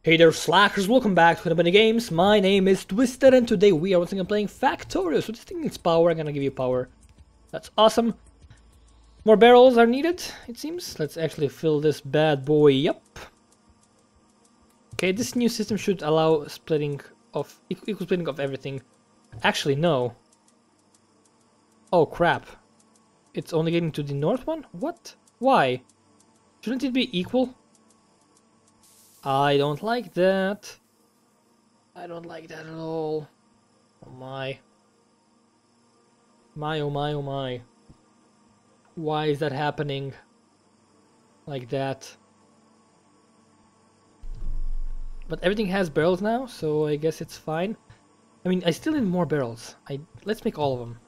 Hey there slackers, welcome back to Many Games. My name is Twisted and today we are once again playing Factorio. So this thing needs power, I'm gonna give you power. That's awesome. More barrels are needed, it seems. Let's actually fill this bad boy up. Okay, this new system should allow splitting of equal splitting of everything. Actually, no. Oh crap. It's only getting to the north one? What? Why? Shouldn't it be equal? I don't like that. I don't like that at all. Oh my. My oh my oh my. Why is that happening? Like that. But everything has barrels now, so I guess it's fine. I mean, I still need more barrels. Let's make all of them.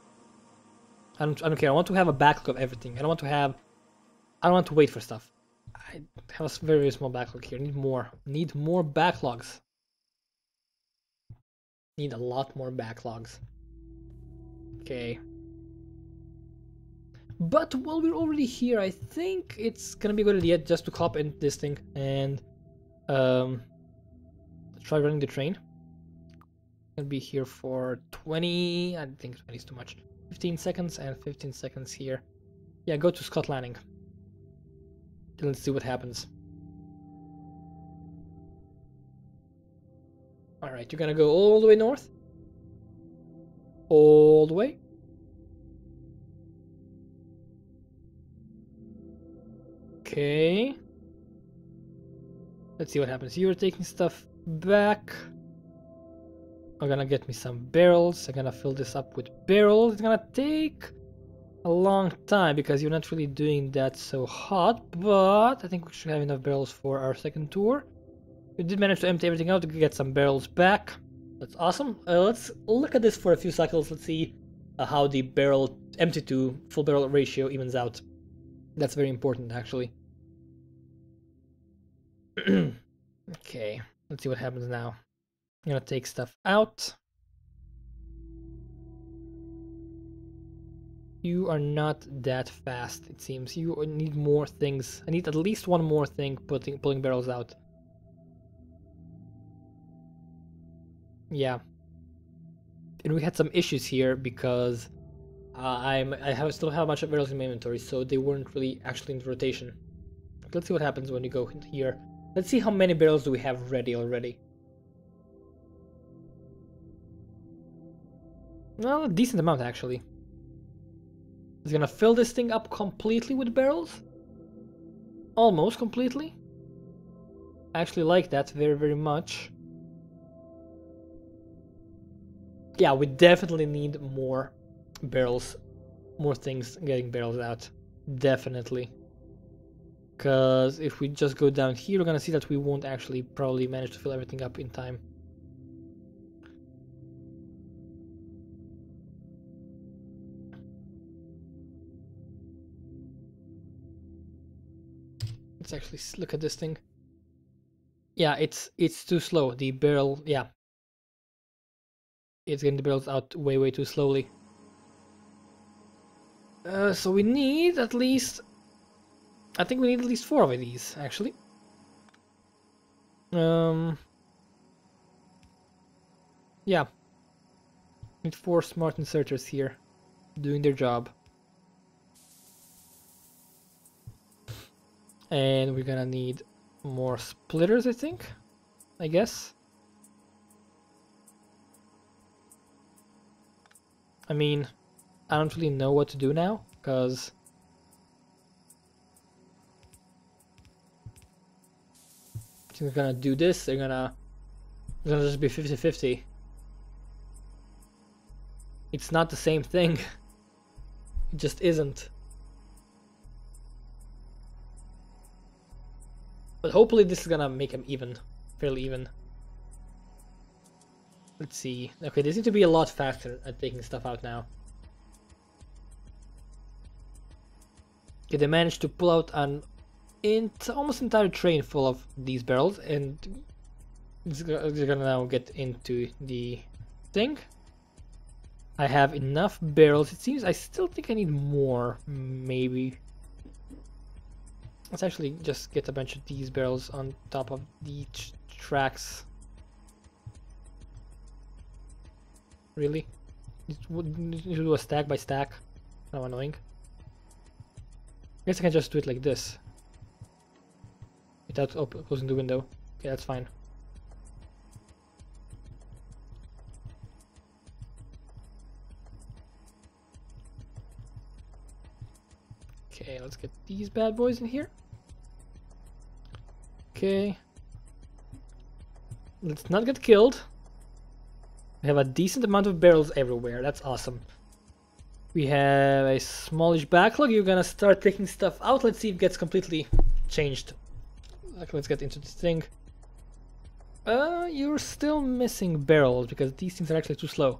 I don't care. I want to have a backlog of everything. I don't want to wait for stuff. I have a very, very small backlog here. Need more. Need more backlogs. Need a lot more backlogs. Okay. But while we're already here, I think it's gonna be a good idea just to hop in this thing and try running the train. Gonna be here for 20. I think 20 is too much. 15 seconds and 15 seconds here. Yeah, go to Scott Landing. Let's see what happens. Alright, you're gonna go all the way north. All the way. Okay. Let's see what happens. You're taking stuff back. I'm gonna get me some barrels. I'm gonna fill this up with barrels. It's gonna take a long time because you're not really doing that so hot, but I think we should have enough barrels for our second tour. We did manage to empty everything out to get some barrels back. That's awesome. Let's look at this for a few cycles. Let's see how the barrel empty to full barrel ratio evens out. That's very important, actually. Okay, let's see what happens now. I'm gonna take stuff out. You are not that fast, it seems. You need more things. I need at least one more thing pulling barrels out. Yeah. And we had some issues here because I still have a bunch of barrels in my inventory, so they weren't really actually in rotation. Let's see what happens when we go here. Let's see how many barrels do we have ready already. Well, a decent amount actually. It's gonna fill this thing up completely with barrels. Almost completely. I actually like that very, very much. Yeah, we definitely need more barrels. More things getting barrels out. Definitely. Because if we just go down here, we're gonna see that we won't actually probably manage to fill everything up in time. Let's actually look at this thing. Yeah, it's too slow. The barrel, yeah. It's getting the barrels out way, way too slowly. So we need at least... I think we need at least 4 of these, actually. Yeah. Need 4 smart inserters here, doing their job. And we're gonna need more splitters, I think. I guess. I mean, I don't really know what to do now, because... They're gonna do this, it's gonna just be 50-50. It's not the same thing. It just isn't. But hopefully this is gonna make them even. Fairly even. Let's see. Okay, they seem to be a lot faster at taking stuff out now. Okay, they managed to pull out an almost entire train full of these barrels, and they're gonna now get into the thing. I have enough barrels. It seems I still think I need more, maybe. Let's actually just get a bunch of these barrels on top of the tracks. Really? You need to do a stack by stack. Kind of annoying. I guess I can just do it like this. Without closing the window. Okay, that's fine. Okay, let's get these bad boys in here. Okay. Let's not get killed. We have a decent amount of barrels everywhere. That's awesome. We have a smallish backlog. You're gonna start taking stuff out. Let's see if it gets completely changed. Like, let's get into this thing. You're still missing barrels because these things are actually too slow.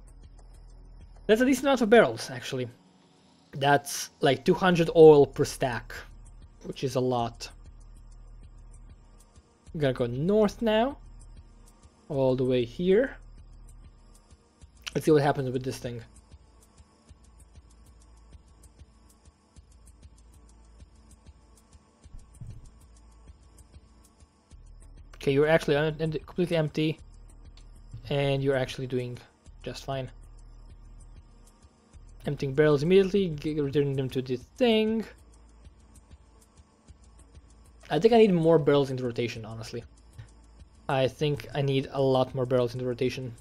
That's a decent amount of barrels, actually. That's like 200 oil per stack, which is a lot. We're gonna go north now, all the way here. Let's see what happens with this thing. Okay, you're actually completely empty, and you're actually doing just fine. Emptying barrels immediately, returning them to this thing. I think I need more barrels in the rotation, honestly. I think I need a lot more barrels in the rotation.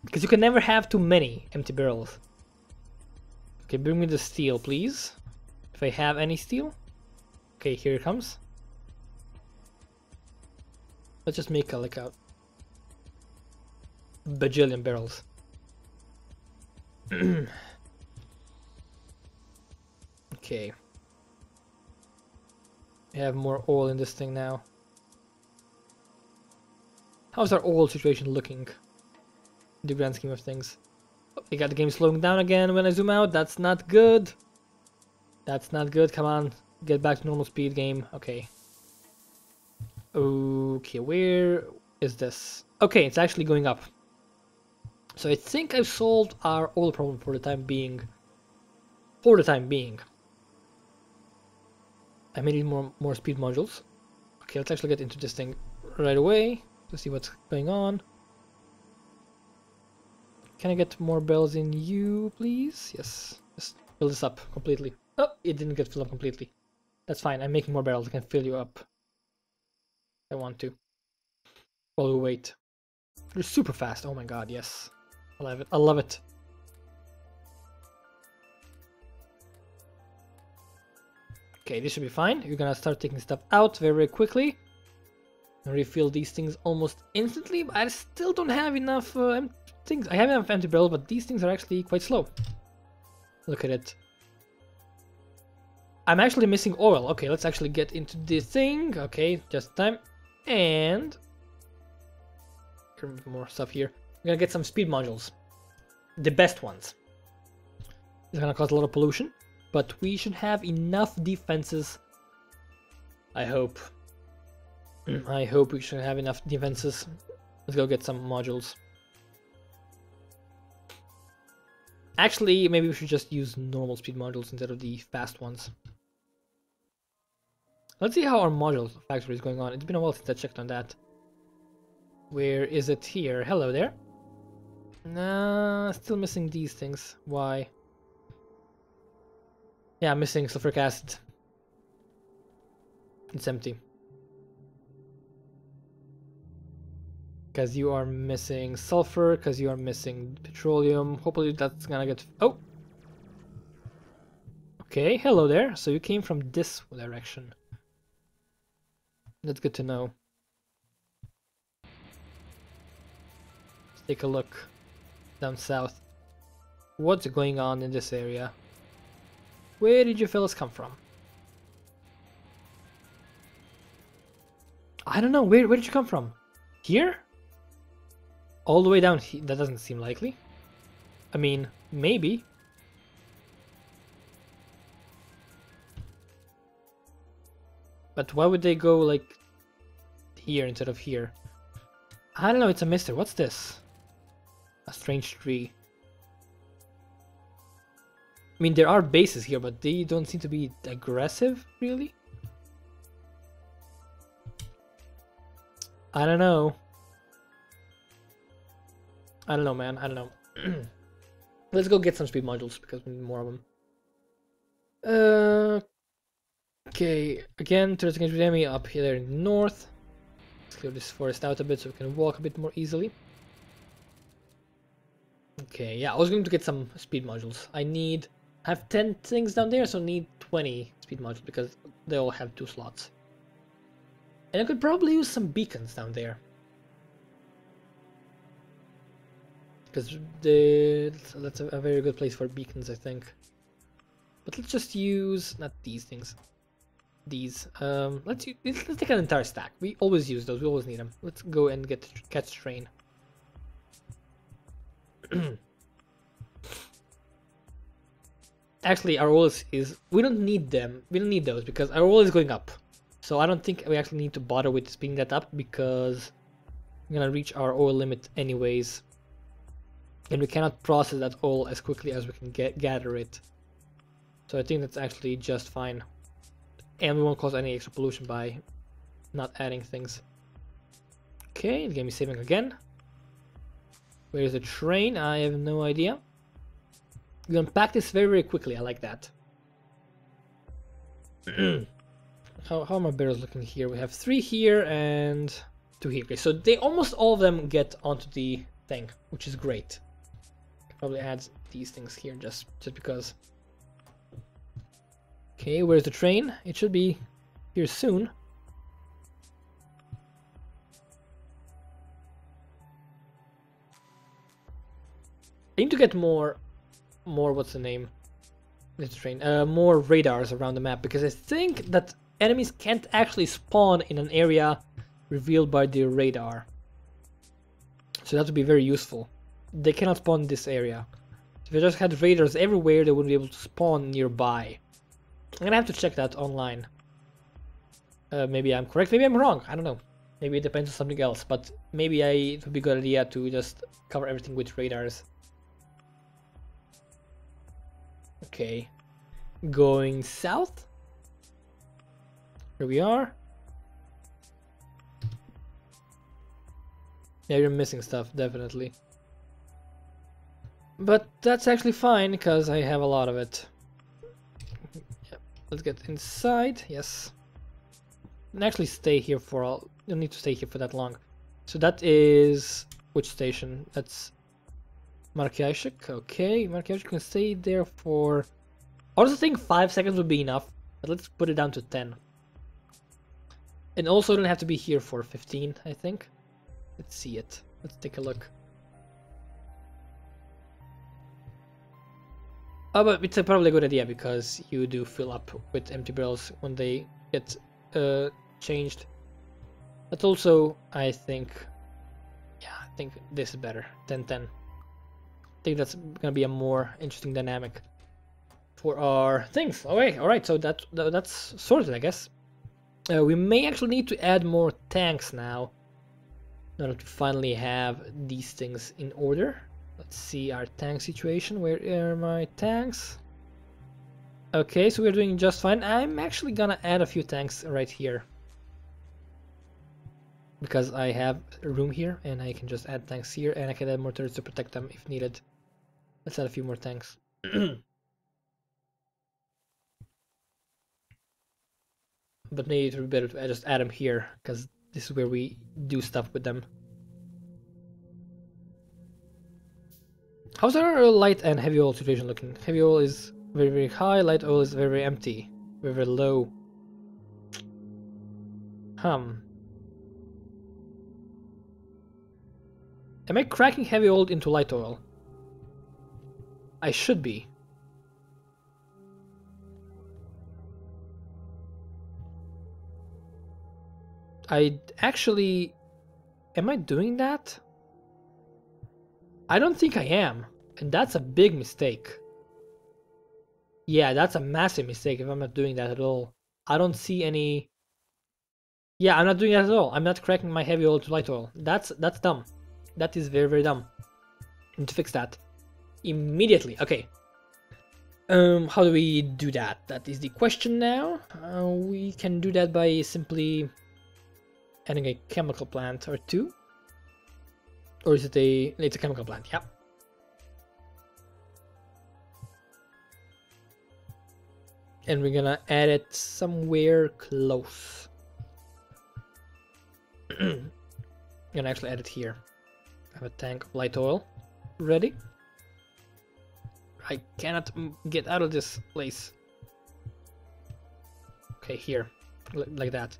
Because you can never have too many empty barrels. Okay, bring me the steel, please. If I have any steel. Okay, here it comes. Let's just make like a bajillion barrels. Okay. We have more oil in this thing now. How's our oil situation looking? In the grand scheme of things. Oh, you got the game slowing down again when I zoom out. That's not good. That's not good. Come on. Get back to normal speed, game. Okay. Okay, where is this? Okay, it's actually going up. So I think I've solved our oil problem for the time being. For the time being. I may need more speed modules. Okay, let's actually get into this thing right away to see what's going on. Can I get more bells in you, please? Yes. Just fill this up completely. Oh, it didn't get filled up completely. That's fine. I'm making more barrels. I can fill you up. I want to. While we wait. They're super fast. Oh my god, yes. I love it. I love it. Okay, this should be fine. You're gonna start taking stuff out very quickly. And refill these things almost instantly, but I still don't have enough things. I have enough empty barrels, but these things are actually quite slow. Look at it. I'm actually missing oil. Okay, let's actually get into this thing. Okay, just time. And more stuff here. We're gonna get some speed modules. The best ones. It's gonna cause a lot of pollution, but we should have enough defenses. I hope. I hope we should have enough defenses. Let's go get some modules. Actually, maybe we should just use normal speed modules instead of the fast ones. Let's see how our module factory is going on. It's been a while since I checked on that. Where is it here? Hello there. Nah, still missing these things. Why? Yeah, I'm missing sulfuric acid. It's empty. Because you are missing sulfur, because you are missing petroleum. Hopefully that's gonna get... Oh! Okay, hello there. So you came from this direction. That's good to know. Let's take a look down south. What's going on in this area? Where did you fellas come from? I don't know. Where did you come from? Here? All the way down here? That doesn't seem likely. I mean, maybe. But why would they go like here instead of here? I don't know, it's a mystery. What's this? A strange tree. I mean, there are bases here, but they don't seem to be aggressive, really. I don't know. I don't know, man. I don't know. Let's go get some speed modules because we need more of them. Okay, again, turns against the enemy up here in the north. Let's clear this forest out a bit so we can walk a bit more easily. Okay, yeah, I was going to get some speed modules. I have 10 things down there, so I need 20 speed modules because they all have 2 slots. And I could probably use some beacons down there. Because that's a very good place for beacons, I think. But let's just use, not these things. These. Let's take an entire stack. We always use those. We always need them. Let's go and catch train. Actually, our oil is we don't need them. We don't need those because our oil is going up. So I don't think we actually need to bother with speeding that up because we're gonna reach our oil limit anyways, and we cannot process that oil as quickly as we can gather it. So I think that's actually just fine. And we won't cause any extra pollution by not adding things. Okay, the game is saving again. Where is the train? I have no idea. We unpack this very, very quickly. I like that. How are my barrels looking here? We have 3 here and 2 here. Okay, so almost all of them get onto the thing, which is great. Probably add these things here just because. Okay, where's the train? It should be here soon. I need to get more what's the name? This train. More radars around the map because I think that enemies can't actually spawn in an area revealed by the radar. So that would be very useful. They cannot spawn in this area. If I just had radars everywhere, they wouldn't be able to spawn nearby. I'm gonna have to check that online. Maybe I'm correct, maybe I'm wrong, I don't know. Maybe it depends on something else, but maybe it would be a good idea to just cover everything with radars. Okay, going south. Here we are. Yeah, you're missing stuff, definitely. But that's actually fine, because I have a lot of it. Let's get inside, yes. And actually stay here for all. You don't need to stay here for that long. So that is which station? That's Markiashik. Okay, Markiashik can stay there for. I also think 5 seconds would be enough, but let's put it down to 10. And also don't have to be here for 15, I think. Let's see it. Let's take a look. Oh, but it's probably a good idea because you do fill up with empty barrels when they get changed. But also, I think, yeah, I think this is better. 10-10. I think that's gonna be a more interesting dynamic for our things. Okay, all right. So that's sorted, I guess. We may actually need to add more tanks now in order to finally have these things in order. Let's see our tank situation. Where are my tanks? Okay, so we're doing just fine. I'm actually gonna add a few tanks right here because I have room here and I can just add tanks here and I can add more turrets to protect them if needed. Let's add a few more tanks. But maybe it would be better to just add them here because this is where we do stuff with them. How's our light and heavy oil situation looking? Heavy oil is very, very high, light oil is very, very empty. Very, very low. Am I cracking heavy oil into light oil? I should be. I actually... Am I doing that? I don't think I am, and that's a big mistake. Yeah, that's a massive mistake if I'm not doing that at all. I don't see any... Yeah, I'm not doing that at all. I'm not cracking my heavy oil to light oil. That's dumb. That is very, very dumb. I need to fix that immediately. Okay. How do we do that? That is the question now. We can do that by simply adding a chemical plant or two. Or is it a... It's a chemical plant, yeah. And we're gonna add it somewhere close. I'm gonna actually add it here. I have a tank of light oil ready. I cannot get out of this place. Okay, here, like that.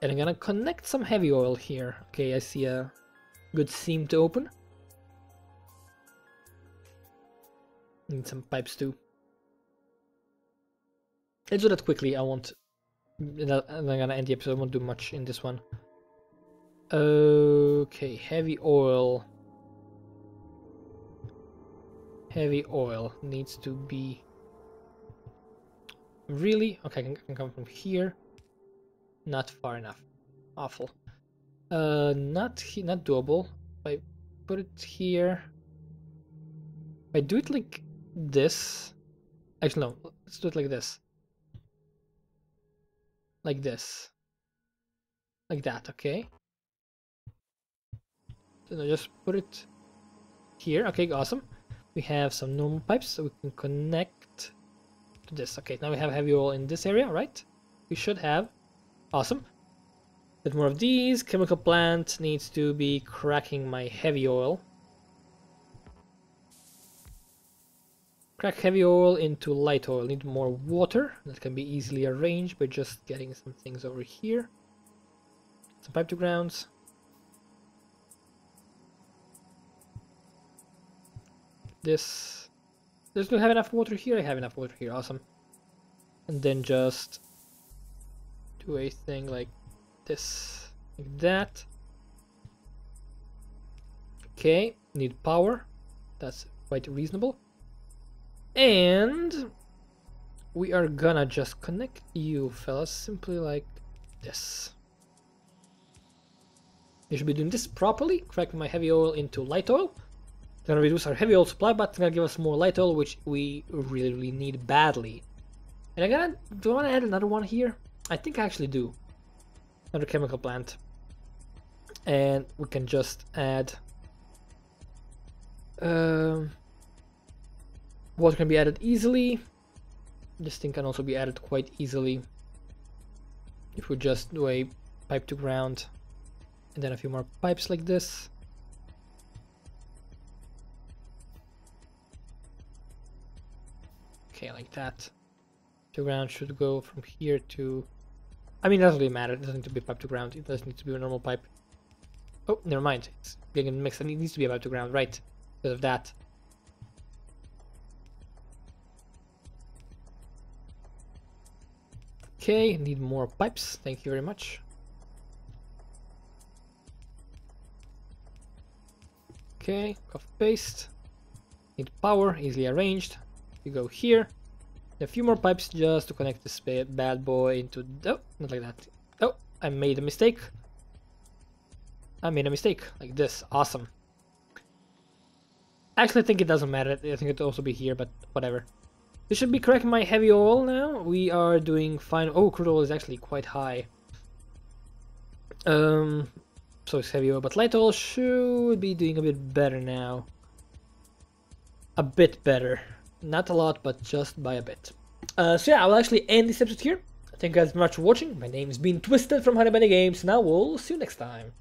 And I'm gonna connect some heavy oil here. Okay, I see a good seam to open. Need some pipes too. Let's do that quickly. I won't. And I'm gonna end the episode. I won't do much in this one. Okay, heavy oil. Heavy oil needs to be. Really? Okay, I can come from here. Not far enough. Awful. Not doable. If I put it here. If I do it like this. Actually, no. Let's do it like this. Like this. Like that, okay? So I just put it here. Okay, awesome. We have some normal pipes so we can connect to this. Okay, now we have heavy oil in this area, right? We should have. Awesome. Bit more of these. Chemical plant needs to be cracking my heavy oil. Crack heavy oil into light oil. Need more water. That can be easily arranged by just getting some things over here. Some pipe to grounds. This. Does it have enough water here? I have enough water here. Awesome. And then just do a thing like this, like that. Okay, need power. That's quite reasonable. And we are gonna just connect you fellas simply like this. We should be doing this properly, cracking my heavy oil into light oil. It's gonna reduce our heavy oil supply, but it's gonna give us more light oil, which we really need badly. And do I wanna add another one here? I think I actually do. Another chemical plant. And we can just add water can be added easily. This thing can also be added quite easily if we just do a pipe to ground and then a few more pipes like this. Okay, like that. To ground should go from here to... I mean, it doesn't really matter. It doesn't need to be pipe to ground. It does need to be a normal pipe. Oh, never mind. It's getting mixed and it needs to be a pipe to ground, right? Because of that. Okay, need more pipes. Thank you very much. Okay, copy paste. Need power, easily arranged. You go here. A few more pipes just to connect this bad boy into... Oh, not like that. Oh, I made a mistake. I made a mistake. Like this. Awesome. Actually, I think it doesn't matter. I think it'll also be here, but whatever. This should be cracking my heavy oil now. We are doing fine. Oh, crude oil is actually quite high. So it's heavy oil, but light oil should be doing a bit better now. A bit better. Not a lot, but just by a bit. So yeah, I will actually end this episode here. Thank you guys very much for watching. My name has been Twisted from Honey Bunny Games. Now we'll see you next time.